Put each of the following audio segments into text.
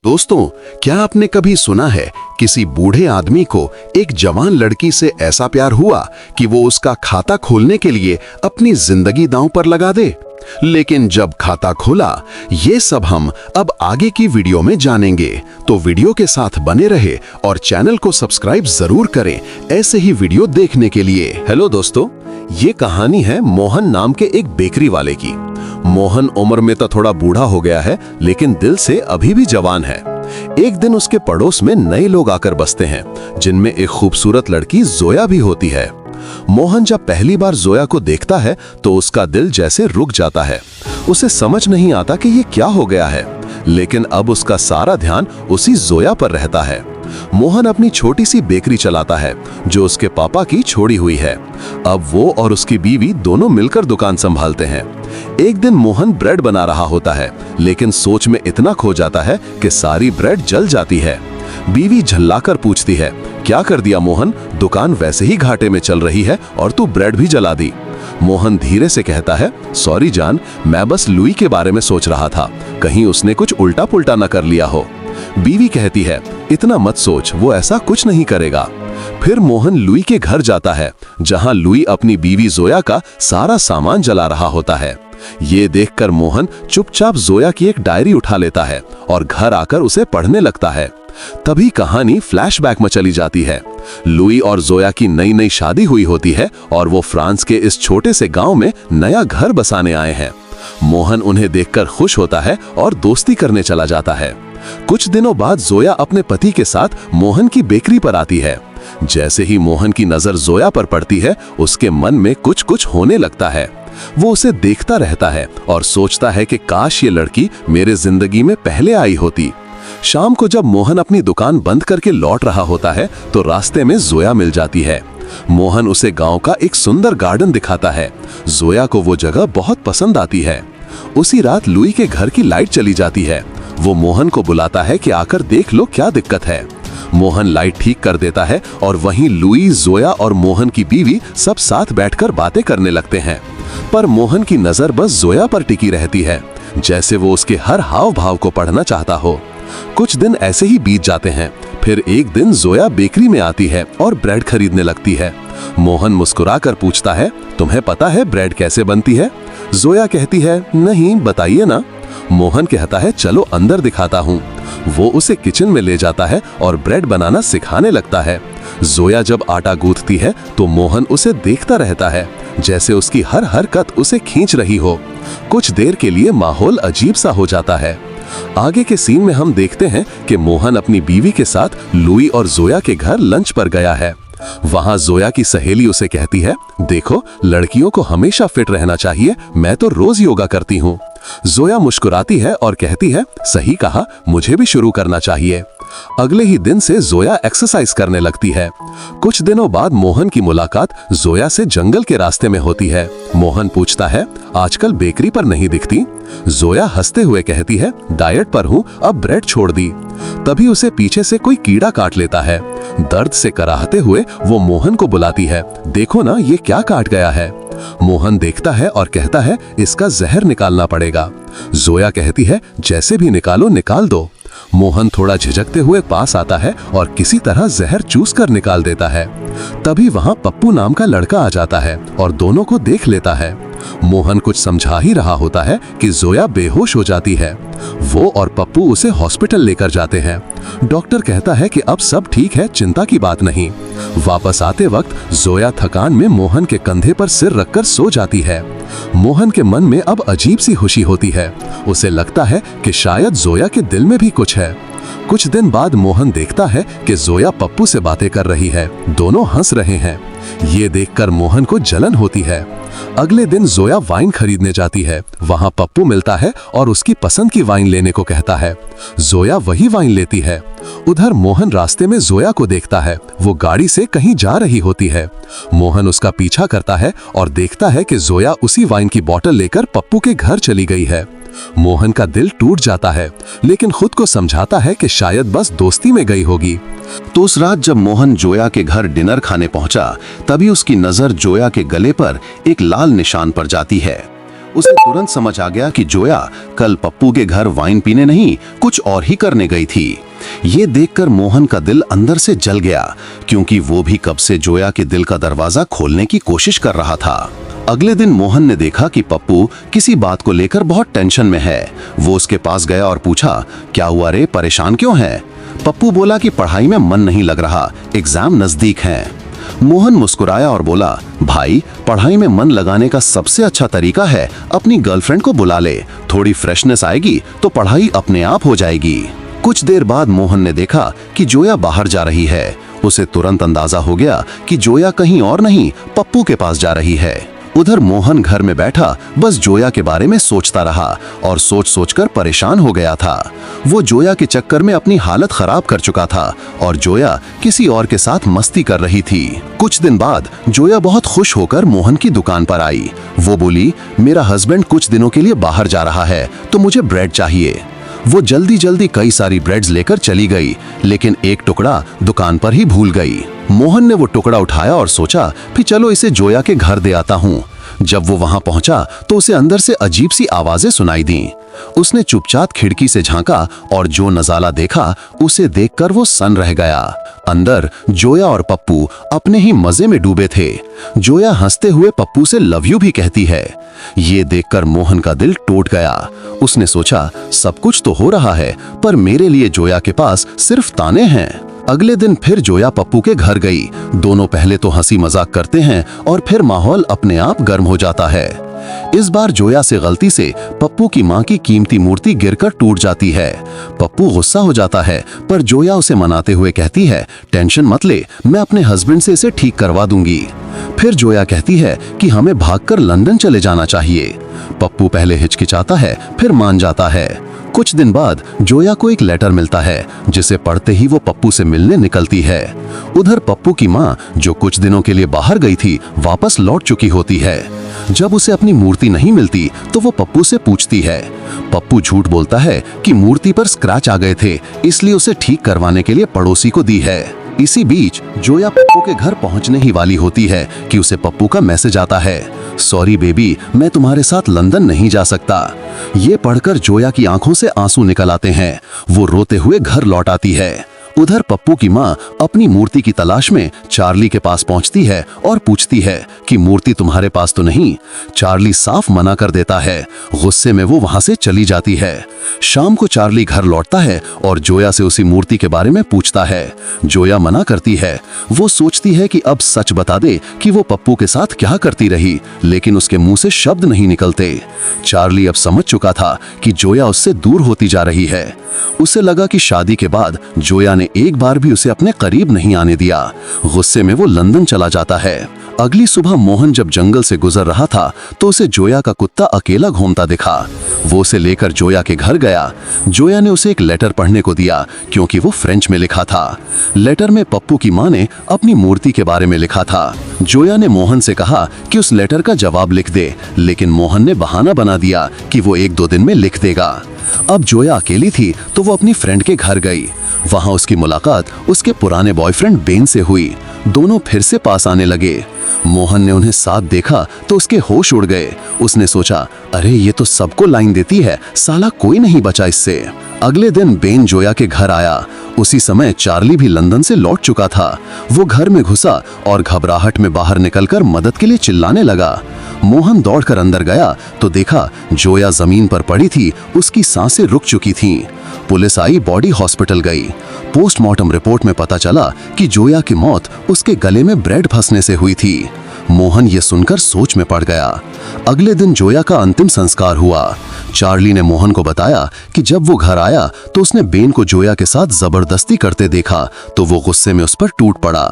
दोस्तों, क्या आपने कभी सुना है किसी बूढ़े आदमी को एक जवान लड़की से ऐसा प्यार हुआ कि वो उसका खाता खोलने के लिए अपनी जिंदगी दांव पर लगा दे? लेकिन जब खाता खोला, ये सब हम अब आगे की वीडियो में जानेंगे। तो वीडियो के साथ बने रहे और चैनल को सब्सक्राइब जरूर करें ऐसे ही वीडियो देखने के लिए। हेलो दोस्तों, ये कहानी है मोहन नाम के एक बेकरी वाले की। मोहन उम्र में तो थोड़ा बूढ़ा हो गया है, लेकिन दिल से अभी भी जवान है। एक दिन उसके पड़ोस में नए लोग आकर बसते हैं, जिनमें एक खूबसूरत लड़की जोया भी होती है। मोहन जब पहली बार जोया को देखता है तो उसका दिल जैसे रुक जाता है। उसे समझ नहीं आता कि ये क्या हो गया है, लेकिन अब उसका सारा ध्यान उसी जोया पर रहता है। मोहन अपनी छोटी सी बेकरी चलाता है, जो उसके पापा की छोड़ी हुई है। अब वो और उसकी बीवी दोनों मिलकर दुकान संभालते हैं। एक दिन मोहन ब्रेड बना रहा होता है, लेकिन सोच में इतना खो जाता है कि सारी ब्रेड जल जाती है। बीवी झल्लाकर पूछती है, क्या कर दिया मोहन? दुकान वैसे ही घाटे में चल रही है और तू ब्रेड भी जला दी। मोहन धीरे से कहता है, सॉरी जान, मैं बस लुई के बारे में सोच रहा था, कहीं उसने कुछ उल्टा पुल्टा न कर लिया हो। बीवी कहती है, इतना मत सोच, वो ऐसा कुछ नहीं करेगा। फिर मोहन लुई के घर जाता है, जहां लुई अपनी बीवी जोया का सारा सामान जला रहा होता है। ये देखकर मोहन चुपचाप जोया की एक डायरी उठा लेता है और घर आकर उसे पढ़ने लगता है। तभी कहानी फ्लैशबैक में चली जाती है। लुई और जोया की नई नई शादी हुई होती है और वो फ्रांस के इस छोटे से गांव में नया घर बसाने आए हैं। मोहन उन्हें देखकर खुश होता है और दोस्ती करने चला जाता है। कुछ दिनों बाद जोया अपने पति के साथ मोहन की बेकरी पर आती है। जैसे ही मोहन की नजर जोया पर पड़ती है, उसके मन में कुछ कुछ होने लगता है। वो उसे देखता रहता है और सोचता है कि काश ये लड़की मेरे जिंदगी में पहले आई होती। शाम को जब मोहन अपनी दुकान बंद करके लौट रहा होता है तो रास्ते में जोया मिल जाती है। मोहन उसे गांव का एक सुंदर गार्डन दिखाता है। जोया को वो जगह बहुत पसंद आती है। उसी रात लुई के घर की लाइट चली जाती है। वो मोहन को बुलाता है कि आकर देख लो क्या दिक्कत है। मोहन लाइट ठीक कर देता है और वहीं लुई, जोया और मोहन की बीवी सब साथ बैठकर बातें करने लगते हैं। पर मोहन की नजर बस जोया पर टिकी रहती है, जैसे वो उसके हर हाव भाव को पढ़ना चाहता हो। कुछ दिन ऐसे ही बीत जाते हैं। फिर एक दिन जोया बेकरी में आती है और ब्रेड खरीदने लगती है। मोहन मुस्कुराकर पूछता है, तुम्हें पता है ब्रेड कैसे बनती है? जोया कहती है, नहीं, बताइए ना। मोहन कहता है, चलो अंदर दिखाता हूँ। वो उसे किचन में ले जाता है और ब्रेड बनाना सिखाने लगता है। जोया जब आटा गूंथती है तो मोहन उसे देखता रहता है, जैसे उसकी हर हरकत उसे खींच रही हो। कुछ देर के लिए माहौल अजीब सा हो जाता है। आगे के सीन में हम देखते हैं कि मोहन अपनी बीवी के साथ लुई और जोया के घर लंच पर गया है। वहां जोया की सहेली उसे कहती है, देखो, लड़कियों को हमेशा फिट रहना चाहिए, मैं तो रोज योगा करती हूँ। जोया मुस्कुराती है और कहती है, सही कहा, मुझे भी शुरू करना चाहिए। अगले ही दिन से जोया एक्सरसाइज करने लगती है। कुछ दिनों बाद मोहन की मुलाकात जोया से जंगल के रास्ते में होती है। मोहन पूछता है, आजकल बेकरी पर नहीं दिखती? जोया हंसते हुए कहती है, डाइट पर हूँ, अब ब्रेड छोड़ दी। तभी उसे पीछे से कोई कीड़ा काट लेता है। दर्द से कराहते हुए वो मोहन को बुलाती है, देखो ना, ये क्या काट गया है। मोहन देखता है और कहता है, इसका जहर निकालना पड़ेगा। जोया कहती है, जैसे भी निकालो, निकाल दो। मोहन थोड़ा झिझकते हुए पास आता है और किसी तरह जहर चूस कर निकाल देता है। तभी वहां पप्पू नाम का लड़का आ जाता है और दोनों को देख लेता है। मोहन कुछ समझा ही रहा होता है कि जोया बेहोश हो जाती है। वो और पप्पू उसे हॉस्पिटल लेकर जाते हैं। डॉक्टर कहता है कि अब सब ठीक है, चिंता की बात नहीं। वापस आते वक्त जोया थकान में मोहन के कंधे पर सिर रखकर सो जाती है। मोहन के मन में अब अजीब सी खुशी होती है। उसे लगता है कि शायद जोया के दिल में भी कुछ है। कुछ दिन बाद मोहन देखता है कि जोया पप्पू से बातें कर रही है। दोनों हंस रहे हैं। ये देखकर मोहन को जलन होती है। अगले दिन जोया वाइन खरीदने जाती है। वहां पप्पू मिलता है और उसकी पसंद की वाइन लेने को कहता है। जोया वही वाइन लेती है। उधर मोहन रास्ते में जोया को देखता है। वो गाड़ी से कहीं जा रही होती है। मोहन उसका पीछा करता है और देखता है कि जोया उसी वाइन की बोतल लेकर पप्पू के घर चली गई है। मोहन का दिल टूट जाता है, लेकिन खुद को समझाता है कि शायद बस दोस्ती में गई होगी। तो उस रात जब मोहन जोया के घर डिनर खाने पहुंचा, तभी उसकी नजर जोया के गले पर एक लाल निशान पर जाती है। उसे तुरंत समझ आ गया कि जोया कल पप्पू के घर वाइन पीने नहीं, कुछ और ही करने गई थी। ये देखकर मोहन का दिल अंदर से जल गया, क्योंकि वो भी कब से जोया के दिल का दरवाजा खोलने की कोशिश कर रहा था। अगले दिन मोहन ने देखा कि पप्पू किसी बात को लेकर बहुत टेंशन में है। वो उसके पास गया और पूछा, क्या हुआ रे, परेशान क्यों है? पप्पू बोला कि पढ़ाई में मन नहीं लग रहा, एग्जाम नजदीक हैं। मोहन मुस्कुराया और बोला, भाई पढ़ाई में मन लगाने का सबसे अच्छा तरीका है अपनी गर्लफ्रेंड को बुला ले, थोड़ी फ्रेशनेस आएगी तो पढ़ाई अपने आप हो जाएगी। कुछ देर बाद मोहन ने देखा कि जोया बाहर जा रही है। उसे तुरंत अंदाजा हो गया कि जोया कहीं और नहीं, पप्पू के पास जा रही है। उधर मोहन घर में बैठा बस जोया के बारे में सोचता रहा और सोच सोचकर परेशान हो गया था। वो जोया के चक्कर में अपनी हालत खराब कर चुका था और जोया किसी और के साथ मस्ती कर रही थी। कुछ दिन बाद जोया बहुत खुश होकर मोहन की दुकान पर आई। वो बोली, मेरा हस्बैंड कुछ दिनों के लिए बाहर जा रहा है तो मुझे ब्रेड चाहिए। वो जल्दी जल्दी कई सारी ब्रेड्स लेकर चली गई, लेकिन एक टुकड़ा दुकान पर ही भूल गई। मोहन ने वो टुकड़ा उठाया और सोचा, फिर चलो इसे जोया के घर दे आता हूँ। जब वो वहां पहुंचा तो उसे अंदर से अजीब सी आवाजें सुनाई दी। उसने चुपचाप खिड़की से झांका और जो नजारा देखा उसे देखकर वो सन रह गया। अंदर जोया और पप्पू अपने ही मजे में डूबे थे। जोया हंसते हुए पप्पू से लव यू भी कहती है। ये देखकर मोहन का दिल टूट गया। उसने सोचा, सब कुछ तो हो रहा है पर मेरे लिए जोया के पास सिर्फ ताने हैं। अगले दिन फिर जोया पप्पू के घर गई। दोनों पहले तो हंसी मजाक करते हैं और फिर माहौल अपने आप गर्म हो जाता है। इस बार जोया से गलती से पप्पू की मां की कीमती मूर्ति गिरकर टूट जाती है। पप्पू गुस्सा हो जाता है पर जोया उसे मनाते हुए कहती है, टेंशन मत ले, मैं अपने हस्बैंड से इसे ठीक करवा दूंगी। फिर जोया कहती है कि हमें भागकर लंदन चले जाना चाहिए। पप्पू पहले हिचकिचाता है फिर मान जाता है। कुछ दिन बाद जोया को एक लेटर मिलता है जिसे पढ़ते ही वो पप्पू से मिलने निकलती है। उधर पप्पू की माँ जो कुछ दिनों के लिए बाहर गई थी वापस लौट चुकी होती है। जब उसे अपनी मूर्ति नहीं मिलती तो वो पप्पू से पूछती है। पप्पू झूठ बोलता है कि मूर्ति पर स्क्रैच आ गए थे, इसलिए उसे ठीक करवाने के लिए पड़ोसी को दी है। इसी बीच जोया पप्पू के घर पहुंचने ही वाली होती है कि उसे पप्पू का मैसेज आता है, सॉरी बेबी, मैं तुम्हारे साथ लंदन नहीं जा सकता। ये पढ़कर जोया की आंखों से आंसू निकल आते हैं। वो रोते हुए घर लौट आती है। उधर पप्पू की माँ अपनी मूर्ति की तलाश में चार्ली के पास पहुंचती है और पूछती है कि मूर्ति तुम्हारे पास तो नहीं। चार्ली साफ मना कर देता है। गुस्से में वो वहां से चली जाती है। शाम को चार्ली घर लौटता है और जोया से उसी मूर्ति के बारे में पूछता है। जोया मना करती है। वो सोचती है कि अब सच बता दे कि वो पप्पू के साथ क्या करती रही, लेकिन उसके मुंह से शब्द नहीं निकलते। चार्ली अब समझ चुका था कि जोया उससे दूर होती जा रही है। उसे लगा कि शादी के बाद जोया ने एक बार भी उसे अपने करीब नहीं आने दिया। गुस्से में वो लंदन चला जाता है। अगली सुबह मोहन जब जंगल से गुजर रहा था तो उसे जोया का कुत्ता अकेला घूमता दिखा। वो उसे लेकर जोया के घर गया। जोया ने उसे एक लेटर पढ़ने को दिया क्योंकि वो फ्रेंच में लिखा था। लेटर में पप्पू की माँ ने अपनी मूर्ति के बारे में लिखा था। जोया ने मोहन से कहा कि उस लेटर का जवाब लिख दे, लेकिन मोहन ने बहाना बना दिया कि वो 1-2 दिन में लिख देगा। अब जोया अकेली थी तो वो अपनी फ्रेंड के घर गई। वहां उसकी मुलाकात उसके पुराने बॉयफ्रेंड बेन से हुई। दोनों फिर से पास आने लगे। मोहन ने उन्हें साथ देखा तो उसके होश उड़ गए। उसने सोचा, अरे ये तो सबको लाइन देती है, साला कोई नहीं बचा इससे। अगले दिन बेन जोया के घर आया। उसी समय चार्ली भी लंदन से लौट चुका था। वो घर में घुसा और घबराहट में बाहर निकलकर मदद के लिए चिल्लाने लगा। मोहन दौड़कर अंदर गया तो देखा जोया जमीन पर पड़ी थी, उसकी सांसें रुक चुकी थीं। पुलिस आई, बॉडी हॉस्पिटल गई। पोस्टमार्टम रिपोर्ट में पता चला कि जोया की मौत उसके गले में ब्रेड फंसने से हुई थी। मोहन ये सुनकर सोच में पड़ गया। अगले दिन जोया का अंतिम संस्कार हुआ। चार्ली ने मोहन को बताया कि जब वो घर आया तो उसने बेन को जोया के साथ जबरदस्ती करते देखा तो वो गुस्से में उस पर टूट पड़ा।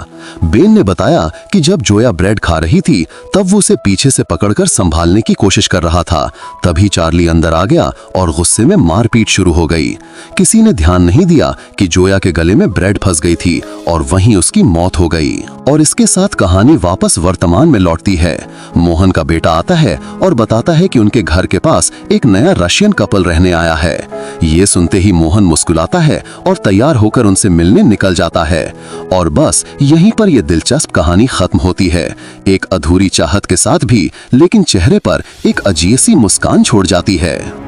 बेन ने बताया कि जब जोया ब्रेड खा रही थी तब वो उसे पीछे से पकड़कर संभालने की कोशिश कर रहा था। तभी चार्ली अंदर आ गया और गुस्से में मारपीट शुरू हो गई। किसी ने ध्यान नहीं दिया कि जोया के गले में ब्रेड फंस गई थी और वहीं उसकी मौत हो गई। और इसके साथ कहानी वापस वर्तमान सामान में लौटती है। मोहन का बेटा आता है और बताता है कि उनके घर के पास एक नया रशियन कपल रहने आया है। ये सुनते ही मोहन मुस्कुराता है और तैयार होकर उनसे मिलने निकल जाता है। और बस यहीं पर यह दिलचस्प कहानी खत्म होती है, एक अधूरी चाहत के साथ भी, लेकिन चेहरे पर एक अजीब सी मुस्कान छोड़ जाती है।